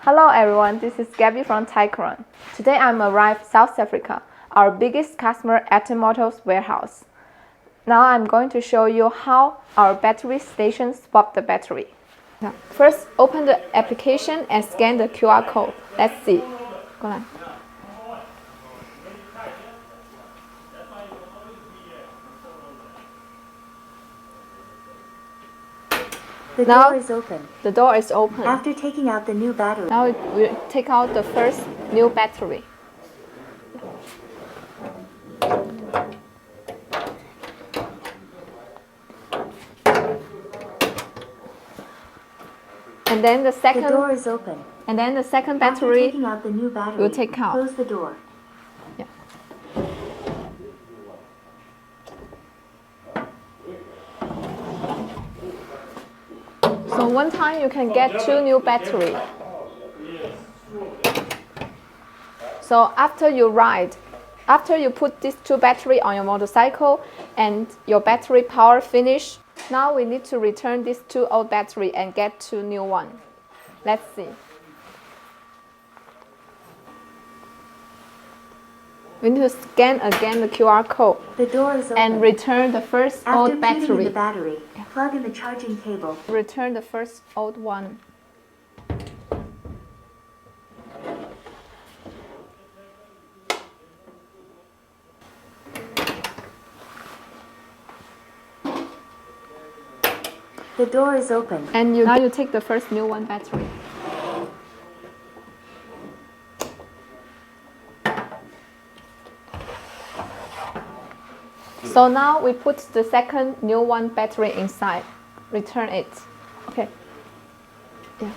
Hello everyone, this is Gabby from Tycorun. Today I'm arrived South Africa, our biggest customer ATOM-MOTO's warehouse. Now I'm going to show you how our battery station swap the battery. First, open the application and scan the QR code. Let's see. Go on. The door is open. The door is open. After taking out the new battery. Now we take out the first new battery. And then the second. The door is open. And then the second After battery. taking out the new battery. We'll take out. Close the door. Yeah. So one time you can get 2 new batteries. So after you put these 2 batteries on your motorcycle and your battery power finish, now we need to return these 2 old batteries and get 2 new ones. Let's see. We need to scan again the QR code. The door is open. And return the first old battery. After plugging in the battery, plug in the charging cable. Return the first old one. The door is open. And now you take the first new one battery. So now we put the second new one battery inside. Return it. Okay. Yeah.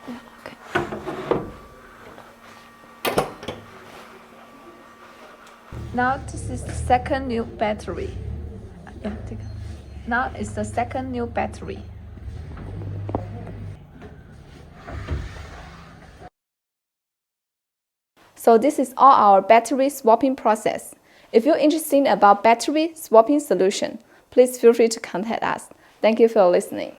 Yeah, okay. Now this is the second new battery. Yeah, take it. Now it's the second new battery. So this is all our battery swapping process. If you're interested about battery swapping solution, please feel free to contact us. Thank you for listening.